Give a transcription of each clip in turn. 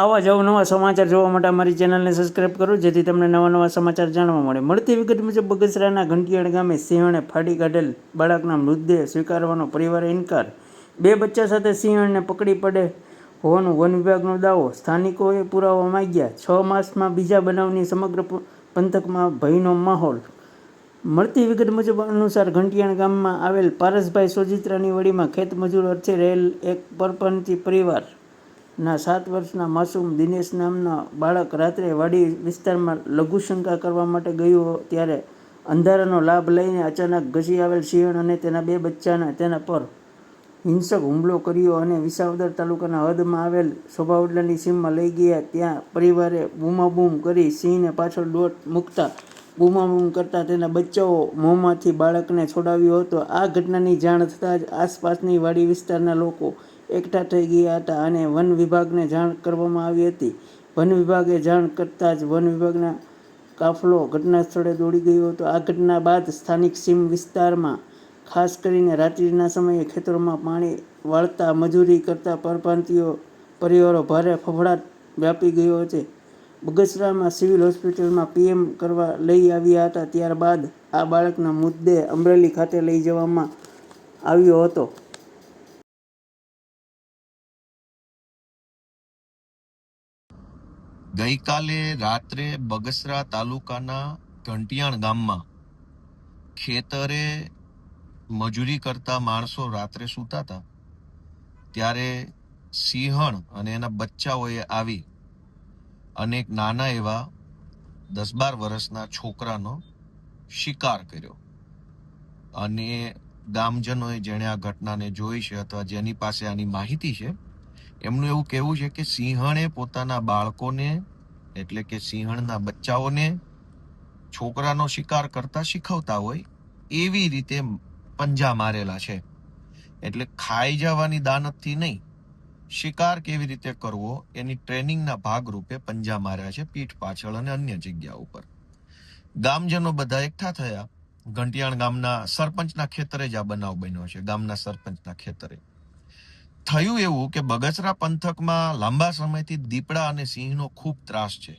આવા જ અવનવા સમાચાર જોવા માટે અમારી ચેનલને સબસ્ક્રાઈબ કરો, જેથી તમને નવા નવા સમાચાર જાણવા મળે. મળતી વિગત મુજબ બગસરાના ઘંટિયાળ ગામે સિંહણે ફાડી કાઢેલ બાળકના મૃતદેહ સ્વીકારવાનો પરિવારે ઇનકાર. 2 બચ્ચા સાથે સિંહણને પકડી પડે હોવાનો વન વિભાગનો દાવો. સ્થાનિકોએ પુરાવા માંગ્યા. 6 માસમાં બીજા બનાવની સમગ્ર પંથકમાં ભયનો માહોલ. મળતી વિગત મુજબ અનુસાર ઘંટિયાળ ગામમાં આવેલ પારસભાઈ સોજિત્રાની વડીમાં ખેતમજૂર અર્થે રહેલ એક પરપ્રાંતીય પરિવારના 7 વર્ષના માસૂમ દિનેશ નામના બાળક રાત્રે વાડી વિસ્તારમાં લઘુશંકા કરવા માટે ગયું ત્યારે અંધારાનો લાભ લઈને અચાનક ઘસી આવેલ સિંહણ અને તેના 2 બચ્ચાને તેના પર હિંસક હુમલો કર્યો અને વિસાવદર તાલુકાના હદમાં આવેલ સોભાવડલાની સીમમાં લઈ ગયા. ત્યાં પરિવારે બૂમાબૂમ કરી સિંહને પાછળ દોટ મૂકતા બૂમાબૂમ કરતા તેના બચ્ચાઓ મોંમાંથી બાળકને છોડાવ્યો હતો. આ ઘટનાની જાણ થતાં જ આસપાસની વાડી વિસ્તારના લોકો એકઠા થઈ ગયા હતા અને વન વિભાગને જાણ કરવામાં આવી હતી. વન વિભાગે જાણ કરતાં જ વન વિભાગના કાફલો ઘટના સ્થળે દોડી ગયો હતો. આ ઘટના બાદ સ્થાનિક સીમ વિસ્તારમાં ખાસ કરીને રાત્રિના સમયે ખેતરોમાં પાણી વાળતા મજૂરી કરતા પરપ્રાંતીય પરિવારો ભારે ફફડાટ વ્યાપી ગયો છે. બગસરામાં સિવિલ હોસ્પિટલમાં પીએમ કરવા લઈ આવ્યા હતા. ત્યારબાદ આ બાળકના મૃતદેહ અમરેલી ખાતે લઈ જવામાં આવ્યો હતો. ગઈકાલે રાત્રે બગસરા તાલુકાના ઘંટિયાણ ગામમાં ખેતરે મજૂરી કરતા માણસો રાત્રે સૂતા હતા ત્યારે સિંહણ અને એના બચ્ચાઓએ આવી અને એક નાના એવા 10-12 વર્ષના છોકરાનો શિકાર કર્યો. અને ગામજનોએ જેણે આ ઘટનાને જોઈ છે અથવા જેની પાસે આની માહિતી છે એમનું એવું કહેવું છે કે સિંહણે પોતાના બાળકોને એટલે કે સિંહણના બચ્ચાઓને છોકરાનો શિકાર કરતા શીખવતા હોય એવી રીતે પંજા મારેલા છે. એટલે ખાઈ જવાની દાનતથી નહીં, શિકાર કેવી રીતે કરવો એની ટ્રેનિંગના ભાગરૂપે પંજા માર્યા છે પીઠ પાછળ અને અન્ય જગ્યા ઉપર. ગામજનો બધા એકઠા થયા. ઘંટિયાણ ગામના સરપંચના ખેતરે જ આ બનાવ બન્યો છે. ગામના સરપંચના ખેતરે થયું એવું કે બગસરા પંથકમાં લાંબા સમયથી દીપડા અને સિંહનો ખૂબ ત્રાસ છે.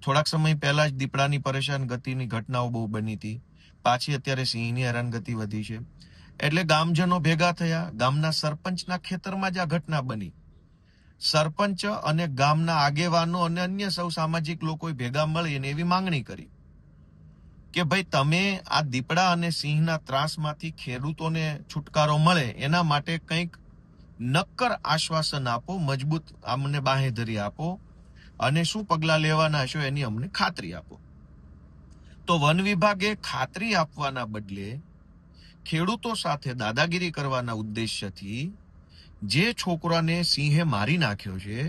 થોડાક સમય પહેલા જ દીપડાની પરેશાન ગતિની ઘટનાઓ બહુ બની હતી. પાછી અત્યારે સિંહની હેરાનગતિ વધી છે. એટલે ગામજનો ભેગા થયા. ગામના સરપંચના ખેતરમાં જ આ ઘટના બની. સરપંચ અને ગામના આગેવાનો અને અન્ય સૌ સામાજિક લોકોએ ભેગા મળીને એવી માંગણી કરી કે ભાઈ તમે આ દીપડા અને સિંહના ત્રાસમાંથી ખેડૂતોને છુટકારો મળે એના માટે કંઈક નક્કર આશ્વાસન આપો, મજબૂત અમને બાંહેધરી આપો અને શું પગલાં લેવાના છો એની અમને ખાતરી આપો. તો વન વિભાગે ખાતરી આપવાના બદલે ખેડૂતો સાથે દાદાગીરી કરવાના ઉદ્દેશ્યથી જે છોકરાને સિંહે મારી નાખ્યો છે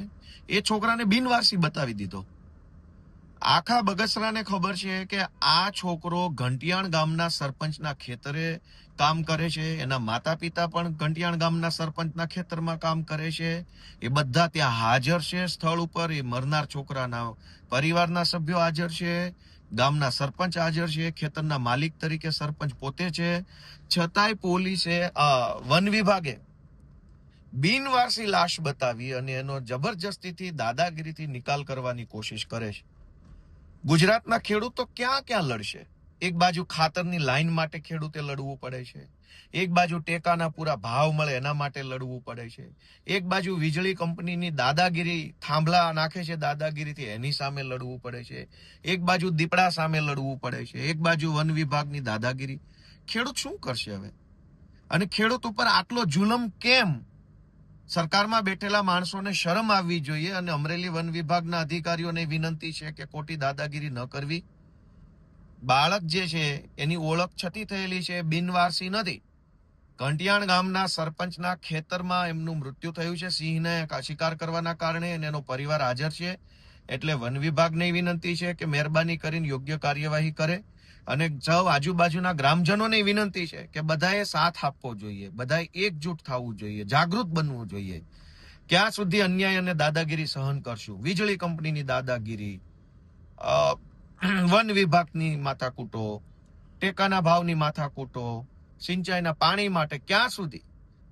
એ છોકરાને બિનવારસી બતાવી દીધો. આખા બગસરાને ખબર છે કે આ છોકરો ઘંટિયાણ ગામના સરપંચના ખેતરે કામ કરે છે. એના માતા પિતા પણ ઘંટિયાણ ગામના સરપંચના ખેતરમાં કામ કરે છે. એ બધા ત્યાં હાજર છે સ્થળ ઉપર. એ મરનાર છોકરાના પરિવારના સભ્યો હાજર છે, ગામના સરપંચ હાજર છે, ખેતરના માલિક તરીકે સરપંચ પોતે છે. છતાંય પોલીસે વન વિભાગે બિનવારસી લાશ બતાવી અને એનો જબરજસ્તીથી દાદાગીરીથી નિકાલ કરવાની કોશિશ કરે છે. ગુજરાતના ખેડૂતો ક્યાં ક્યાં લડશે? એક બાજુ ખાતરની લાઈન માટે ખેડૂતે લડવું પડે છે, એક બાજુ ટેકાના પૂરા ભાવ મળે એના માટે લડવું પડે છે, એક બાજુ વીજળી કંપનીની દાદાગીરી થાંભલા નાખે છે દાદાગીરીથી એની સામે લડવું પડે છે, એક બાજુ દીપડા સામે લડવું પડે છે, એક બાજુ વન વિભાગની દાદાગીરી. ખેડૂત શું કરશે હવે? અને ખેડૂત ઉપર આટલો જુલમ કેમ? સરકારમાં બેઠેલા માણસોને શરમ આવવી જોઈએ. અને અમરેલી વન વિભાગના અધિકારીઓને વિનંતી છે કે ખોટી દાદાગીરી ન કરવી. બાળક જે છે એની ઓળખ છતી થયેલી છે, બિનવારસી નથી. ઘંટિયાણ ગામના સરપંચના ખેતરમાં એમનું મૃત્યુ થયું છે સિંહને શિકાર કરવાના કારણે, અને એનો પરિવાર હાજર છે. એટલે વન વિભાગને વિનંતી છે કે મહેરબાની કરીને યોગ્ય કાર્યવાહી કરે. અને સૌ આજુબાજુના ગ્રામજનોને વિનંતી છે કે બધાએ સાથ આપવો જોઈએ, બધાએ એકજૂટ થવું જોઈએ, જાગૃત બનવું જોઈએ. ક્યાં સુધી અન્યાય અને દાદાગીરી સહન કરશું? વીજળી કંપનીની દાદાગીરી, વન વિભાગની માથાકૂટો, ટેકાના ભાવની માથાકૂટો, સિંચાઈના પાણી માટે ક્યાં સુધી?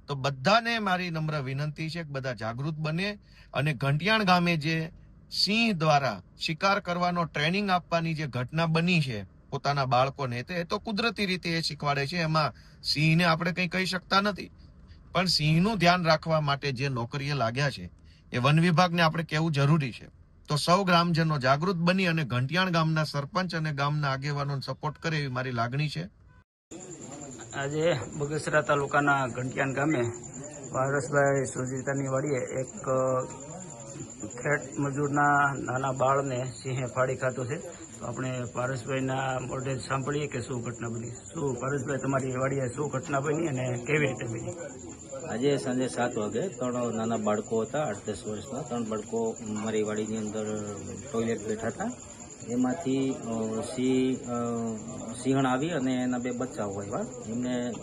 તો બધાને મારી નમ્ર વિનંતી છે કે બધા જાગૃત બને અને ઘંટિયાણ ગામે જે સિંહ દ્વારા શિકાર કરવાનો ટ્રેનિંગ આપવાની જે ઘટના બની છે પોતાના બાળકોને, એ તો કુદરતી રીતે એ શીખવાડે છે. એમાં સિંહને આપણે કંઈ કહી શકતા નથી, પણ સિંહનું ધ્યાન રાખવા માટે જે નોકરીએ લાગ્યા છે એ વન વિભાગને આપણે કહેવું જરૂરી છે. તો સૌ ગ્રામજનો જાગૃત બની અને ઘંટિયાણ ગામના સરપંચ અને ગામના આગેવાનોને સપોર્ટ કરે એવી મારી લાગણી છે. આજે બગસરા તાલુકાના ઘંટિયાણ ગામે પારસભાઈ સુરજીતાની વાડીએ એક ખેત મજૂરના નાના બાળને સિંહે ફાડી ખાધું છે. તો આપણે પારસભાઈના મોઢે સાંભળીએ કે શું ઘટના બની. શું પારસભાઈ, તમારી વાડીએ શું ઘટના બની અને કેવી રીતે બની? આજે સાંજે 7 વાગે 3 નાના બાળકો હતા, 8-10 વર્ષના 3 બાળકો મારી વાડીની અંદર ટોયલેટ બેઠા હતા. એમાંથી સિંહણ આવી અને એના 2 બચ્ચાઓ આવ્યા.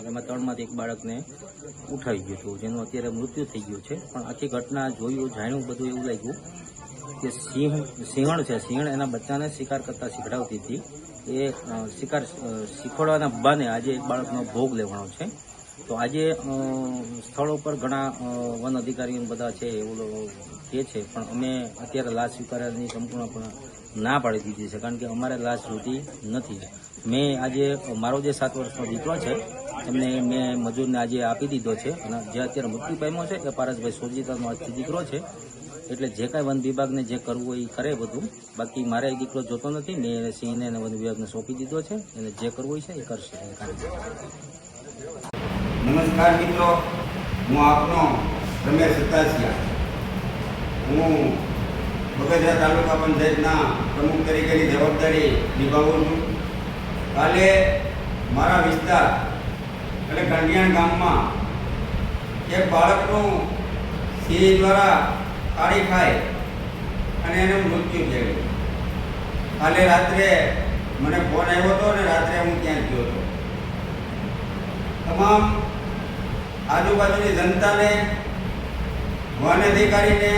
એમાં 3માંથી એક બાળકને ઉઠાવી ગયું હતું, જેનું અત્યારે મૃત્યુ થઈ ગયું છે. પણ આખી ઘટના જોયું, જાણ્યું, બધું એવું લાગ્યું કે સિંહણ એના બચ્ચાને શિકાર કરતા શીખડાવતી હતી. એ શિકાર શીખવાડવાના બહાને આજે એક બાળકનો ભોગ લેવાનો છે. તો આજે સ્થળ ઉપર ઘણા વન અધિકારીઓ બધા છે એવું કહે છે, પણ અમે અત્યારે લાશ સ્વીકારવાની સંપૂર્ણપણે ના પાડી દીધી છે, કારણ કે અમારે લાશ જોતી નથી. મેં આજે મારો જે 7 વર્ષનો દીકરો છે એમને મેં મજૂરને આજે આપી દીધો છે, અને જે અત્યારે મૃત્યુ પામ્યો છે એ પારસભાઈ સોરજીતાનો આજથી દીકરો છે. એટલે જે કાંઈ વન વિભાગને જે કરવું હોય એ કરે બધું. બાકી મારે એ દીકરો જોતો નથી, મેં એને સિંહને અને વન વિભાગને સોંપી દીધો છે, એને જે કરવું હોય છે એ કરશે. નમસ્કાર મિત્રો, હું આપનો રમેશ સતાસિયા. હું બગસરા તાલુકા પંચાયતના પ્રમુખ તરીકેની જવાબદારી નિભાવું છું. કાલે મારા વિસ્તાર એટલે ઘંટિયાણ ગામમાં એક બાળકનું સિંહ દ્વારા કાઢી ખાઈ અને એનું મૃત્યુ થયું. કાલે રાત્રે મને ફોન આવ્યો હતો અને રાત્રે હું ત્યાં ગયો હતો. તમામ આજુબાજુની જનતાને, વન અધિકારીને,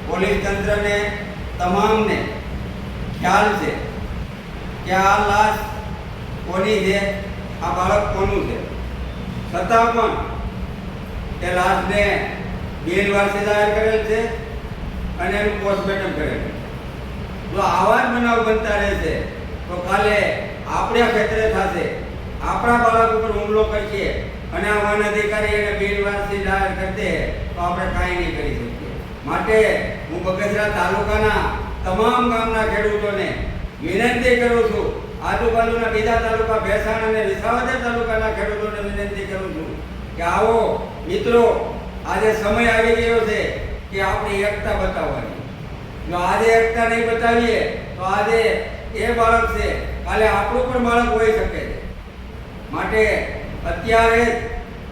પોલીસ તંત્રને, તમામને ખ્યાલ છે કે આ લાશ કોની છે, આ બાળક કોનું છે. છતાં પણ તે લાશને બિનવારસી જાહેર કરેલ છે અને એનું પોસ્ટમોર્ટમ કરેલ છે. જો આવા જ બનાવ બનતા રહેશે તો કાલે આપણા ક્ષેત્રે થશે, આપણા બાળક ઉપર હુમલો કરીએ અને આ વન અધિકારી એને બિનવારસી જાહેર કરશે તો આપણે કાંઈ નહીં કરી શકીએ. માટે હું બગસરા તાલુકાના તમામ ગામના ખેડૂતોને વિનંતી કરું છું, આજુબાજુના બીજા તાલુકા ભેસાણ અને વિસાવદર તાલુકાના ખેડૂતોને વિનંતી કરું છું કે આવો મિત્રો, આજે સમય આવી ગયો છે કે આપણી એકતા બતાવવાની. જો આજે એકતા નહીં બતાવીએ તો આજે એ બાળક છે, કાલે આપણું પણ બાળક હોઈ શકે છે. માટે અત્યારે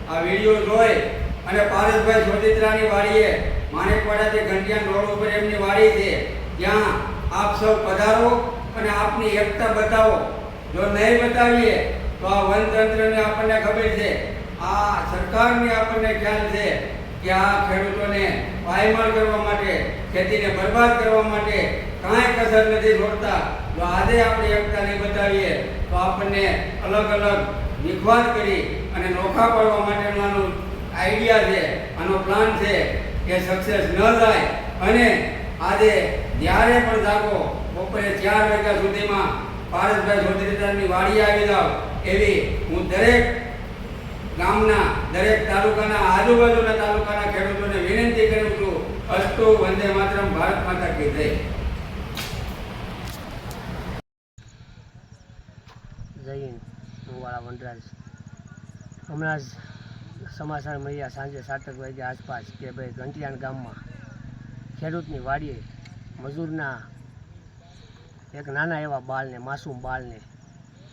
આ વિડીયો જોઈ અને પારસભાઈ સોજિત્રાની વાડીએ માણેકવાડાથી ઘંટિયાણ રોડ ઉપર એમની વાડી છે, ત્યાં આપ સૌ પધારો અને આપની એકતા બતાવો. જો નહીં બતાવીએ તો આ વનતંત્રને આપણને ખબર છે, આ સરકારને આપણને ખ્યાલ છે કે આ ખેડૂતોને પાયમાલ કરવા માટે, ખેતીને બરબાદ કરવા માટે કાંઈ કસર નથી છોડતા. જો આજે આપણે એકતા નહીં બતાવીએ તો આપણને અલગ અલગ વિખવાદ કરી અને નોખા પાડવા માટેનો આનો આઈડિયા છે, આનો પ્લાન છે કે સક્સેસ ન થાય. અને આજે જ્યારે પણ જાગો બપોરે 4 વાગ્યા સુધીમાં પારસભાઈ સોદરીદારની વાડીએ આવી જાઓ એવી હું દરેક ગામના, દરેક તાલુકાના, આજુબાજુના તાલુકાના ખેડૂતોને વિનંતી કરું છું. અસ્તુ, વંદે માતરમ, ભારત માતા કી જય. જય હિન્દ. હું વાળા વનરાજ. હમણાં જ સમાચાર મળ્યા સાંજે 7 વાગ્યા આસપાસ કે ભાઈ ઘંટિયાણ ગામમાં ખેડૂતની વાડીએ મજૂરના એક નાના એવા બાળને, માસૂમ બાળને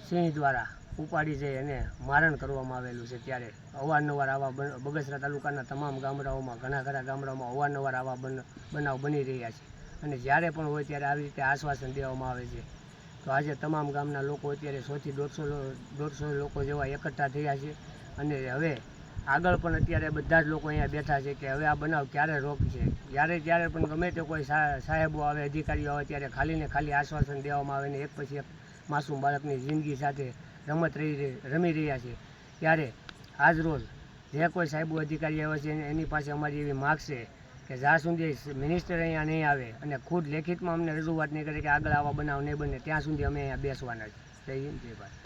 સિંહ દ્વારા ઉપાડી જઈ અને મારણ કરવામાં આવેલું છે. ત્યારે અવારનવાર આવા બગસરા તાલુકાના તમામ ગામડાઓમાં, ઘણા ગામડાઓમાં અવારનવાર આવા બનાવ બની રહ્યા છે. અને જ્યારે પણ હોય ત્યારે આવી રીતે આશ્વાસન દેવામાં આવે છે. તો આજે તમામ ગામના લોકો અત્યારે 100 થી 150 લોકો જેવા એકઠા થયા છે. અને હવે આગળ પણ અત્યારે બધા જ લોકો અહીંયા બેઠા છે કે હવે આ બનાવ ક્યારે રોકશે. જ્યારે પણ ગમે તે કોઈ સાહેબો આવે, અધિકારીઓ આવે, ત્યારે ખાલી ને ખાલી આશ્વાસન દેવામાં આવે ને એક પછી એક માસૂમ બાળકની જિંદગી સાથે રમી રહ્યા છે. ત્યારે આજ રોજ જે કોઈ સાહેબો અધિકારી આવે છે એની પાસે અમારી એવી માગ છે કે જ્યાં સુધી મિનિસ્ટર અહીંયા નહીં આવે અને ખુદ લેખિતમાં અમને રજૂઆત નહીં કરે કે આગળ આવા બનાવ નહીં બને ત્યાં સુધી અમે અહીંયા બેસવાના જ. જય હિન્દ, જય ભારત.